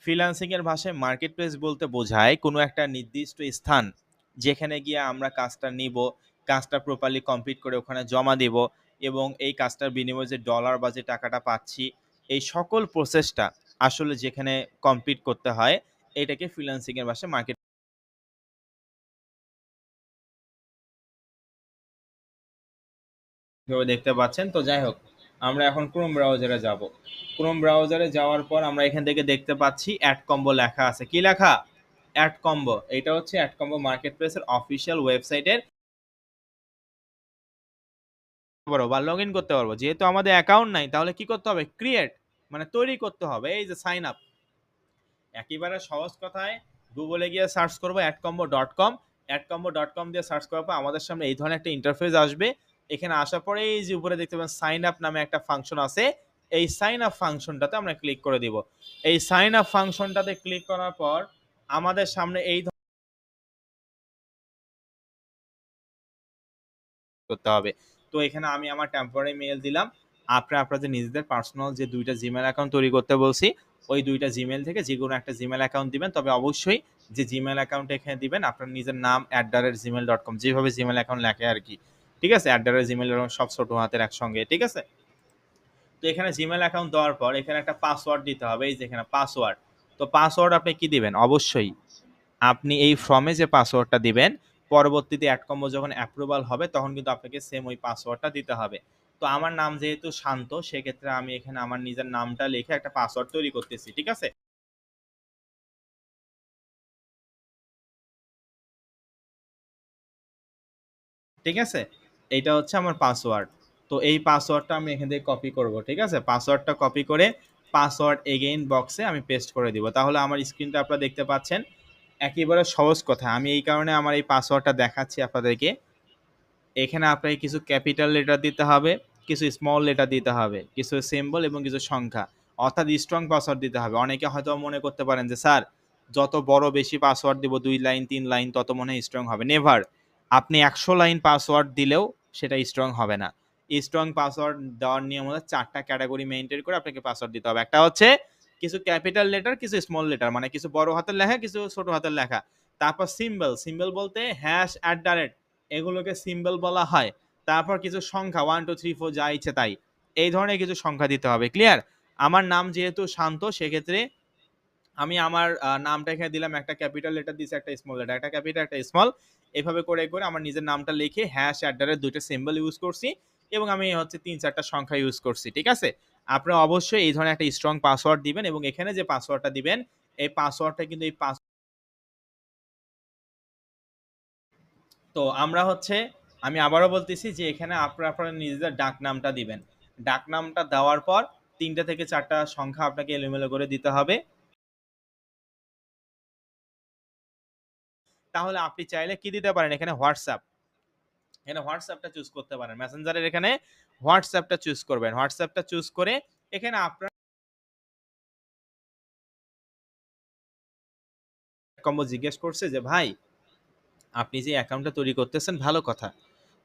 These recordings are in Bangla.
ফ্রিল্যান্সিং এর ভাষায় মার্কেট প্লেস বলতে বোঝায় কোনো একটা নির্দিষ্ট স্থান যেখানে গিয়ে আমরা কাজটা নিব, কাজটা প্রপারলি কমপ্লিট করে ওখানে জমা দেব এবং এই কাজটার বিনিময়ে যে ডলার বা যে টাকাটা পাচ্ছি, এই সকল প্রসেসটা আসলে যেখানে কমপ্লিট করতে হয়, এটাকে ফ্রিল্যান্সিং এর ভাষায় মার্কেট দেখতে পাচ্ছেন। তো যাই হোক, আমরা এখন ক্রোম ব্রাউজারে যাব। ক্রোম ব্রাউজারে যাওয়ার পর আমরা এখান থেকে দেখতে পাচ্ছি অ্যাড কম্বো লেখা আছে। কি লেখা? AdCombo. এটা হচ্ছে অ্যাড কম্বো মার্কেট প্লেসের অফিসিয়াল ওয়েবসাইটের পারবো বা লগ ইন করতে পারবো। যেহেতু আমাদের অ্যাকাউন্ট নাই, তাহলে কি করতে হবে? ক্রিয়েট, মানে তৈরি করতে হবে। এই যে সাইন আপ, একেবারে সহজ কথায় গুগলে গিয়ে সার্চ করবো adcombo.com। adcombo.com দিয়ে সার্চ করার পর আমাদের সামনে এই ধরনের একটা ইন্টারফেস আসবে। এখানে আসার পরে এই যে উপরে দেখতে পাবেন সাইন আপ নামে একটা ফাংশন আছে, এই সাইন আপ ফাংশনটাতে আমরা ক্লিক করে দিব। এই সাইন আপ ফাংশনটাতে ক্লিক করার পর আমাদের সামনে এই করতে হবে। তো এখানে আমি আমার টেম্পোরারি মেইল দিলাম। আপনারা আপনাদের নিজেদের পার্সোনাল যে ২ টা জিমেইল অ্যাকাউন্ট তৈরি করতে বলছি, ওই ২ টা জিমেইল থেকে যেকোনো একটা জিমেইল অ্যাকাউন্ট দিবেন। তবে অবশ্যই যে জিমেইল অ্যাকাউন্ট এখানে দিবেন আপনার নিজের নাম @gmail.com, যেভাবে জিমেইল অ্যাকাউন্ট লেখে আরকি। ঠিক আছে? @gmail.com সব ছোট হাতের একসঙ্গে। ঠিক আছে? তো এখানে জিমেইল অ্যাকাউন্ট দেওয়ার পর এখানে একটা পাসওয়ার্ড দিতে হবে। এই যে এখানে পাসওয়ার্ড। তো পাসওয়ার্ড আপনি কি দিবেন? অবশ্যই আপনি এই ফর্মে যে পাসওয়ার্ডটা দিবেন, পরবর্তীতে অ্যাডকম্বো যখন অ্যাপ্রুভাল হবে তখন কিন্তু আপনাকে সেম ওই পাসওয়ার্ডটা দিতে হবে। তো আমার নাম যেহেতু শান্ত, সেক্ষেত্রে আমি এখানে আমার নিজের নামটা লিখে একটা পাসওয়ার্ড তৈরি করতেছি। ঠিক আছে? ঠিক আছে? এইটা হচ্ছে আমার পাসওয়ার্ড। তো এই পাসওয়ার্ডটা আমি এখান থেকে কপি করব। ঠিক আছে? পাসওয়ার্ডটা কপি করে পাসওয়ার্ড এগেইন বক্সে আমি পেস্ট করে দিব। তাহলে আমার স্ক্রিনটা আপনারা দেখতে পাচ্ছেন। একেবারে সহজ কথা। আমি এই কারণে আমার এই পাসওয়ার্ডটা দেখাচ্ছি আপনাদেরকে। এখানে আপনাকে কিছু ক্যাপিটাল লেটার দিতে হবে, কিছু স্মল লেটার দিতে হবে, কিছু সিম্বল এবং কিছু সংখ্যা, অর্থাৎ স্ট্রং পাসওয়ার্ড দিতে হবে। অনেকে হয়তো মনে করতে পারেন যে স্যার, যত বড় বেশি পাসওয়ার্ড দিব ২ লাইন ৩ লাইন তত মনে হয় স্ট্রং হবে। নেভার। আপনি ১০০ লাইন পাসওয়ার্ড দিলেও সেটা স্ট্রং হবে না। স্ট্রং পাসওয়ার্ড দেওয়ার নিয়ম হলো ৪ টা ক্যাটাগরি মেইনটেইন করে আপনাকে পাসওয়ার্ড দিতে হবে। একটা হচ্ছে কিছু ক্যাপিটাল লেটার, কিছু স্মল লেটার, মানে কিছু বড় হাতের লেখা, কিছু ছোট হাতের লেখা। তারপর সিম্বল, সিম্বল বলতে হ্যাশ, @ এগুলোকে সিম্বল বলা হয়। তারপর কিছু সংখ্যা 1 2 3 4 যা ইচ্ছে তাই। এই ধরনের কিছু সংখ্যা দিতে হবে। ক্লিয়ার? আমার নাম যেহেতু শান্ত, সেক্ষেত্রে আমি আমার নামটা এখানে দিলাম, একটা ক্যাপিটাল লেটার দিছি, একটা স্মল লেটার, একটা ক্যাপিটাল, একটা স্মল। এভাবে করে আমার নিজের নামটা লিখে হ্যাশ, @ ২ টা সিম্বল ইউজ করছি এবং আমি হচ্ছে ৩-৪ টা সংখ্যা ইউজ করছি। ঠিক আছে? আপনারা অবশ্যই এই ধরনের একটা স্ট্রং পাসওয়ার্ড দিবেন এবং এখানে যে পাসওয়ার্ডটা দিবেন, এই পাসওয়ার্ডটা কিন্তু এই তো আমরা হচ্ছে, আমি আবারও বলতেছি যে এখানে আপনারা আপনার নিজেদের ডাক নামটা দিবেন। ডাক নামটা দেওয়ার পর ৩টা থেকে ৪টা সংখ্যা আপনাকে এলোমেলো করে দিতে হবে। তাহলে আপনি চাইলে কি দিতে পারেন এখানে হোয়াটসঅ্যাপ। এখানে হোয়াটসঅ্যাপটা চুজ করতে পারেন। মেসেঞ্জারের এখানে হোয়াটসঅ্যাপটা চুজ করবেন। হোয়াটসঅ্যাপটা চুজ করে এখানে আপনার কম্বো জিজ্ঞেস করছে যে ভাই, আপনি যে অ্যাকাউন্টটা তৈরি করতেছেন ভালো কথা।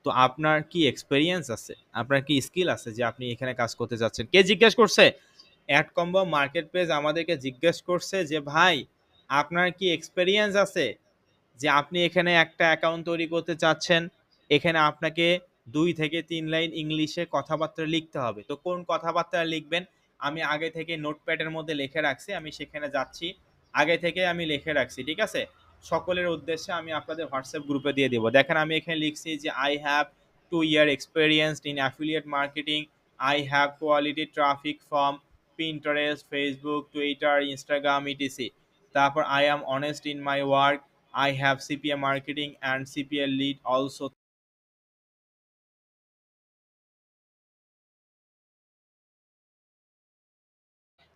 তো আপনার কি এক্সপেরিয়েন্স আছে? আপনার কি স্কিল আছে যে আপনি এখানে কাজ করতে যাচ্ছেন? কে জিজ্ঞেস করছে? অ্যাড কম্বো মার্কেট প্লেস আমাদেরকে জিজ্ঞেস করছে যে ভাই, আপনার কি এক্সপেরিয়েন্স আছে যে আপনি এখানে একটা অ্যাকাউন্ট তৈরি করতে চাচ্ছেন? এখানে আপনাকে ২ থেকে ৩ লাইন ইংলিশে কথাবার্তা লিখতে হবে। তো কোন কথাবার্তা লিখবেন? আমি আগে থেকে নোটপ্যাডের মধ্যে লিখে রাখছি। আমি সেখানে যাচ্ছি। আগে থেকে আমি লিখে রাখছি। ঠিক আছে? সকলের উদ্দেশ্যে আমি আপনাদের হোয়াটসঅ্যাপ গ্রুপে দিয়ে দিব। দেখেন আমি এখানে লিখছি যে I have 2 year experienced in affiliate marketing. I have quality traffic from Pinterest, Facebook, Twitter, Instagram, etc. তারপর I am honest in my work. I have CPA marketing and CPA lead also.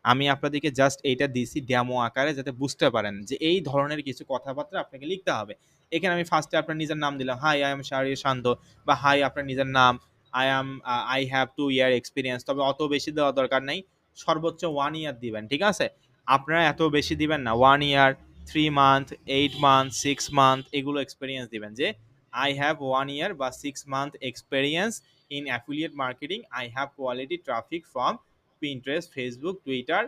আমি আপনাদেরকে জাস্ট এইটা দিছি ডেমো আকারে যাতে বুঝতে পারেন যে এই ধরনের কিছু কথাবার্তা আপনাকে লিখতে হবে। এখানে আমি ফার্স্টে আপনার নিজের নাম দিলাম। হাই, আই এম শাহরিয়ার শান্ত, বা হাই আপনার নিজের নাম। I have 2 year experience. তবে অত বেশি দেওয়ার দরকার নাই। সর্বোচ্চ 1 ইয়ার দিবেন। ঠিক আছে? আপনারা এত বেশি দিবেন না। 1 ইয়ার, 3 মান্থ, 8 মান্থ, 6 মান্থ এগুলো এক্সপেরিয়েন্স দিবেন যে I have 1 year বা 6 month experience in affiliate marketing. I have quality traffic from Pinterest, Facebook, Twitter,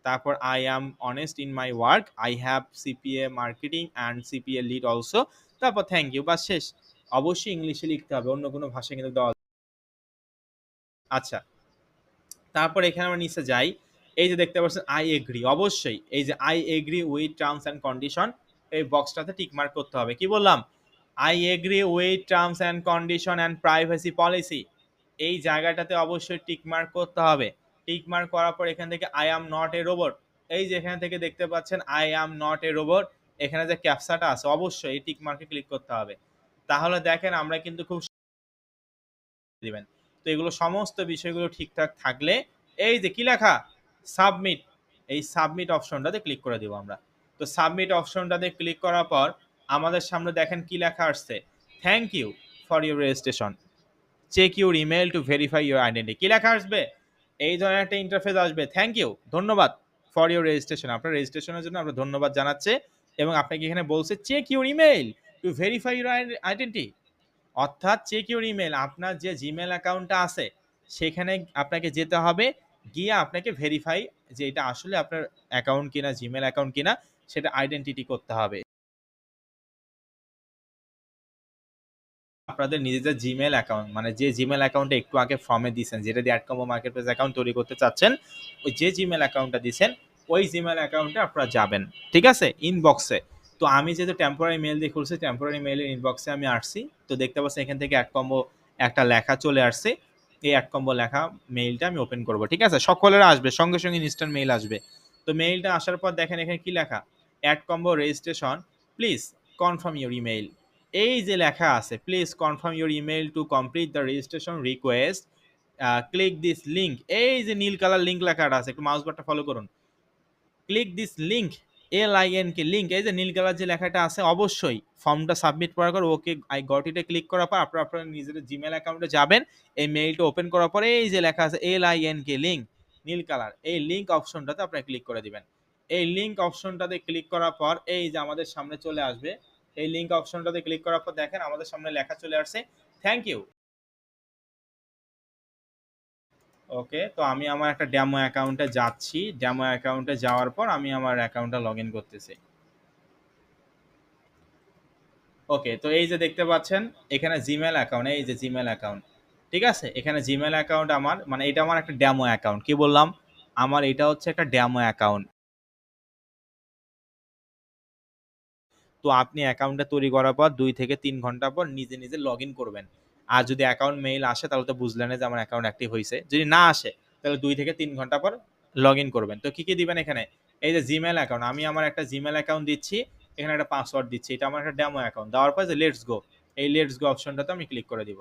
তারপর I am honest in my work, I have CPA marketing and CPA lead also, তারপর থ্যাংক ইউ, বা শেষ। অবশ্যই ইংলিশে লিখতে হবে, অন্য কোনো ভাষায় কিন্তু দেওয়া। আচ্ছা, তারপর এখানে আমরা নিচে যাই, এই যে দেখতে পাচ্ছেন আই এগ্রি, অবশ্যই এই যে I agree with terms and condition, এই বক্সটাতে টিক মার্ক করতে হবে। কি বললাম? I agree with terms and condition and privacy policy, এই জায়গাটাতে অবশ্যই টিক মার্ক করতে হবে। টিক মার্ক করার পর এখান থেকে I am not a robot, এই যে এখান থেকে দেখতে পাচ্ছেন I am not a robot, এখানে যে ক্যাপসাটা আছে অবশ্যই এই টিক মার্কে ক্লিক করতে হবে। তাহলে দেখেন আমরা কিন্তু খুব দিবেন। তো এগুলো সমস্ত বিষয়গুলো ঠিকঠাক থাকলে এই যে কি লেখা সাবমিট, এই সাবমিট অপশনটাতে ক্লিক করে দিব আমরা। তো সাবমিট অপশনটাতে ক্লিক করার পর আমাদের সামনে দেখেন কি লেখা আসছে, thank you for your registration, check your email to verify your identity. কি লেখা আসবে? এই ধরনের একটা ইন্টারফেস আসবে, থ্যাংক ইউ, ধন্যবাদ, ফর ইউর রেজিস্ট্রেশন, আপনার রেজিস্ট্রেশনের জন্য আমরা ধন্যবাদ জানাচ্ছে, এবং আপনাকে এখানে বলছে check your email to verify your identity, অর্থাৎ চেক ইউর ইমেল, আপনার যে জিমেল অ্যাকাউন্টটা আছে সেখানে আপনাকে যেতে হবে, গিয়ে আপনাকে ভেরিফাই যে এটা আসলে আপনার অ্যাকাউন্ট কিনা, জিমেল অ্যাকাউন্ট কিনা, সেটা আইডেন্টিটি করতে হবে। আপনাদের নিজেদের জিমেল অ্যাকাউন্ট, মানে যে জিমেল অ্যাকাউন্টে একটু আগে ফর্মে দিয়েছেন, যেটা দিয়ে অ্যাডকম্বো মার্কেট প্লেস অ্যাকাউন্ট তৈরি করতে চাচ্ছেন, ওই যে জিমেল অ্যাকাউন্টটা দিয়েছেন ওই জিমেল অ্যাকাউন্টে আপনারা যাবেন, ঠিক আছে, ইনবক্সে। তো আমি যেহেতু টেম্পোরারি মেল দিয়ে খুলছি, টেম্পোরারি মেলের ইনবক্সে আমি আসছি, তো দেখতে পাচ্ছি এখান থেকে অ্যাডকম্বো একটা লেখা চলে আসছে, এই অ্যাডকম্বো লেখা মেইলটা আমি ওপেন করব, ঠিক আছে, সকলের আসবে সঙ্গে সঙ্গে ইনস্ট্যান্ট মেইল আসবে। তো মেইলটা আসার পর দেখেন এখানে কি লেখা, Adcombo registration, please confirm your email, এই যে লেখা আছে please confirm your email to complete the registration request, click this link, এই যে নীল কালার লিঙ্ক লেখাটা আছে, একটু মাউস বাটনটা ফলো করুন, click this link, LINK link, এই যে নীল কালার যে লেখাটা আছে, অবশ্যই ফর্মটা সাবমিট করার পর ওকে আই গট ইটে ক্লিক করার পর আপনারা আপনার নিজেদের জিমেল অ্যাকাউন্টে যাবেন, এই মেইলটা ওপেন করার পরে এই যে লেখা আছে LINK লিঙ্ক নীল কালার, এই লিঙ্ক অপশনটাতে আপনারা ক্লিক করে দিবেন। এই লিঙ্ক অপশনটাতে ক্লিক করার পর এই যে আমাদের সামনে চলে আসবে, এই লিঙ্ক অপশনটাতে ক্লিক করার পর দেখেন আমাদের সামনে লেখা চলে আসছে থ্যাংক ইউ। ওকে, তো আমি আমার একটা ডেমো অ্যাকাউন্টে যাচ্ছি, ডেমো অ্যাকাউন্টে যাওয়ার পর আমি আমার অ্যাকাউন্টটা লগ ইন করতেছি। ওকে, তো এই যে দেখতে পাচ্ছেন এখানে জিমেল অ্যাকাউন্ট, এই যে জিমেল অ্যাকাউন্ট, ঠিক আছে, এখানে জিমেল অ্যাকাউন্ট আমার, মানে এটা আমার একটা ডেমো অ্যাকাউন্ট, কি বললাম, আমার এটা হচ্ছে একটা ডেমো অ্যাকাউন্ট। তো আপনি অ্যাকাউন্টটা তৈরি করার পর 2 থেকে 3 ঘন্টা পর নিজে নিজে লগ ইন করবেন। আর যদি অ্যাকাউন্ট মেইল আসে তাহলে তো বুঝলেন যে আমার অ্যাকাউন্ট অ্যাক্টিভ হয়েছে, যদি না আসে তাহলে 2 থেকে 3 ঘন্টা পর লগ ইন করবেন। তো কি কি দিবেন এখানে, এই যে জিমেল অ্যাকাউন্ট, আমি আমার একটা জিমেল অ্যাকাউন্ট দিচ্ছি, এখানে একটা পাসওয়ার্ড দিচ্ছি, এটা আমার একটা ডেমো অ্যাকাউন্ট, দেওয়ার পর যে লেটস গো, এই লেটস গো অপশনটাতে আমি ক্লিক করে দিব।